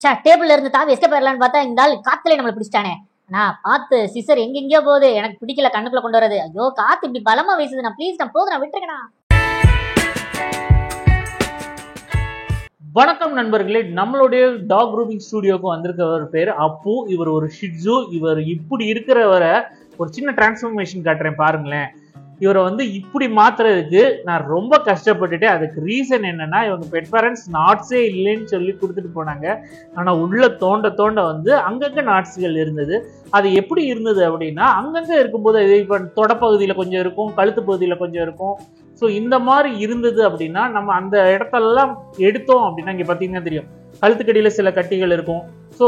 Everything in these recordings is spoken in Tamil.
டேபிள்ல இருந்து தாவி எஸ்கேப் ஆயிடலான்னு பார்த்தா இந்த ஆள் காத்துல நம்மளை பிடிச்சிட்டானே. நான் பார்த்து சிசர் எங்கெங்கயோ போகுது, எனக்கு பிடிக்கல கண்ணுக்குள்ள கொண்டு வரது. ஐயோ காத்து இப்படி பலமா வீசுது, நான் ப்ளீஸ் நான் போதும், நான் விட்டுருக்கேனா. வணக்கம் நண்பர்களே, நம்மளுடைய டாக் ரூமிங் ஸ்டுடியோக்கு வந்திருக்கவர் பேர் அப்பு. இவர் ஒரு ஷிட்ஸு. இவர் இப்படி இருக்கிறவரை ஒரு சின்ன டிரான்ஸ்ஃபர்மேஷன் காட்டுறேன் பாருங்களேன். இவரை இப்படி மாத்துறதுக்கு நான் ரொம்ப கஷ்டப்பட்டுட்டு, அதுக்கு ரீசன் என்னன்னா, இவங்க பெட் பேரண்ட்ஸ் நாட்ஸே இல்லைன்னு சொல்லி கொடுத்துட்டு போனாங்க. ஆனா உள்ள தோண்ட தோண்ட அங்கங்க நாட்ஸ்கள் இருந்தது. அது எப்படி இருந்தது அப்படின்னா, அங்கங்க இருக்கும்போது இப்போ தொடப்பகுதியில கொஞ்சம் இருக்கும், கழுத்து பகுதியில கொஞ்சம் இருக்கும். ஸோ இந்த மாதிரி இருந்தது அப்படின்னா, நம்ம அந்த இடத்தெல்லாம் எடுத்தோம் அப்படின்னா, இங்க பார்த்தீங்கன்னா தெரியும், கழுத்துக்கடியில சில கட்டிகள் இருக்கும், ஸோ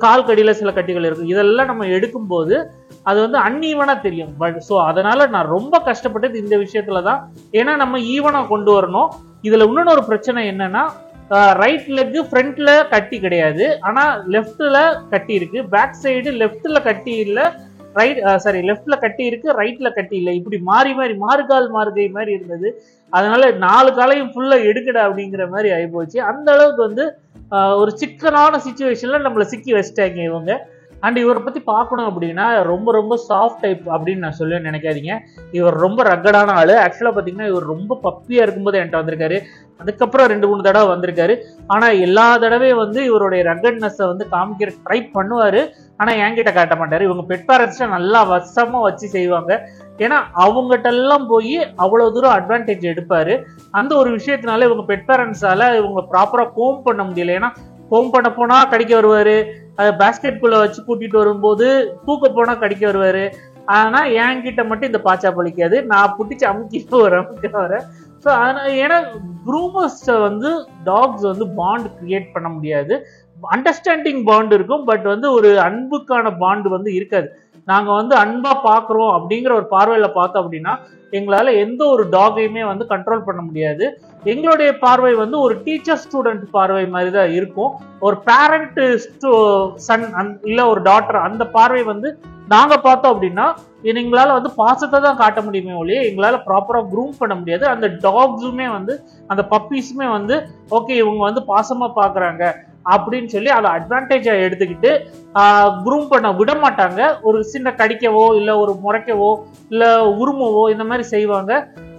கால் கடியில சில கட்டிகள் இருக்கும். இதெல்லாம் நம்ம எடுக்கும்போது அது அன்ஈவனா தெரியும். பட் ஸோ அதனால நான் ரொம்ப கஷ்டப்பட்டது இந்த விஷயத்துல தான். ஏன்னா நம்ம ஈவனா கொண்டு வரணும். இதுல இன்னொரு பிரச்சனை என்னன்னா, ரைட் லெக் ஃப்ரண்ட்ல கட்டி கிடையாது, ஆனா லெஃப்ட்ல கட்டி இருக்கு. பேக் சைடு லெஃப்ட்ல கட்டி இல்ல, லெஃப்ட்ல கட்டி இருக்கு, ரைட்ல கட்டி இல்லை. இப்படி மாறி மாறி மாறுகால் மாறுகை மாதிரி இருந்தது. அதனால 4 காலையும் ஃபுல்லா எடுக்கடா அப்படிங்கிற மாதிரி ஆயிப்போச்சு. அந்த அளவுக்கு ஒரு சிக்கலான சிச்சுவேஷன்ல நம்மளை சிக்கி வச்சுட்டாங்க இவங்க. அண்ட் இவரை பத்தி பார்க்கணும் அப்படின்னா, ரொம்ப ரொம்ப சாஃப்ட் டைப் அப்படின்னு நான் சொல்ல நினைக்காதீங்க. இவர் ரொம்ப ரக்கடான ஆளு. ஆக்சுவலா பாத்தீங்கன்னா, இவர் ரொம்ப பப்பியா இருக்கும்போது என்கிட்ட வந்திருக்காரு. அதுக்கப்புறம் 2-3 தடவை வந்திருக்காரு. ஆனா எல்லா தடவையும் இவருடைய ரக்கட்னஸை காமிக்கிற ட்ரை பண்ணுவாரு. ஆனா என்கிட்ட காட்ட மாட்டாரு. இவங்க பெட் பேரண்ட்ஸ் நல்லா வசமா வச்சு செய்வாங்க. ஏன்னா அவங்ககிட்ட எல்லாம் போய் அவ்வளவு தூரம் அட்வான்டேஜ் எடுப்பாரு. அந்த ஒரு விஷயத்தினால இவங்க பெட் பேரண்ட்ஸால இவங்க ப்ராப்பரா கோம் பண்ண முடியல. ஏன்னா கோம் பண்ண போனா கடிக்க வருவாரு, பேஸ்கெட் குள்ள வச்சு கூட்டிட்டு வரும்போது தூக்க போனா கடிக்க வருவாரு. ஆனா என்கிட்ட மட்டும் இந்த பாச்சா பழிக்காது. நான் புட்டிச்சு அமுக்கிட்டு வரேன். ஸோ அதனால ஏன்னா க்ரூமர்ஸ் டாக்ஸ் பாண்ட் கிரியேட் பண்ண முடியாது. அண்டர்ஸ்டாண்டிங் பாண்ட் இருக்கும், பட் ஒரு அன்புக்கான பாண்ட் இருக்காது. நாங்க அன்பா பாக்குறோம் அப்படிங்கிற ஒரு பார்வையில பார்த்தோம் அப்படின்னா, எங்களால எந்த ஒரு டாகையுமே கண்ட்ரோல் பண்ண முடியாது. எங்களுடைய பார்வை ஒரு டீச்சர் ஸ்டூடெண்ட் பார்வை மாதிரி தான் இருக்கும். ஒரு பேரண்ட் சன் இல்ல ஒரு டாட்டர், அந்த பார்வை நாங்க பார்த்தோம் அப்படின்னா, எங்களால பாசத்தை தான் காட்ட முடியுமே ஒழிய எங்களால ப்ராப்பரா க்ரூம் பண்ண முடியாது. அந்த டாக்ஸுமே அந்த பப்பீஸுமே ஓகே இவங்க பாசமா பாக்குறாங்க அப்படின்னு சொல்லி அதை அட்வான்டேஜா எடுத்துக்கிட்டு க்ரூம் பண்ண விட மாட்டாங்க. ஒரு சின்ன கடிக்கவோ இல்ல ஒரு முறைக்கவோ இல்ல உருமவோ இந்த மாதிரி செய்வாங்க.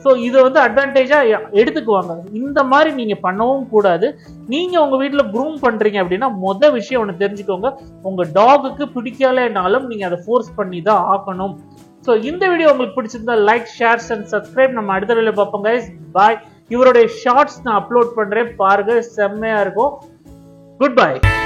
ஸோ இதை அட்வான்டேஜா எடுத்துக்குவாங்க. இந்த மாதிரி நீங்க பண்ணவும் கூடாது. நீங்க உங்க வீட்டுல க்ரூம் பண்றீங்க அப்படின்னா, விஷயம் ஒன்று தெரிஞ்சுக்கோங்க, உங்க டாகுக்கு பிடிக்கலனாலும் நீங்க அதை ஃபோர்ஸ் பண்ணி தான் ஆக்கணும். ஸோ இந்த வீடியோ உங்களுக்கு பிடிச்சிருந்தா லைக், ஷேர் அண்ட் சப்ஸ்கிரைப். நம்ம அடுத்த வீடியோ பார்ப்போம் கைஸ். பாய். இவருடைய ஷார்ட்ஸ் நான் அப்லோட் பண்றேன், பாருங்க, செம்மையா இருக்கும். Goodbye.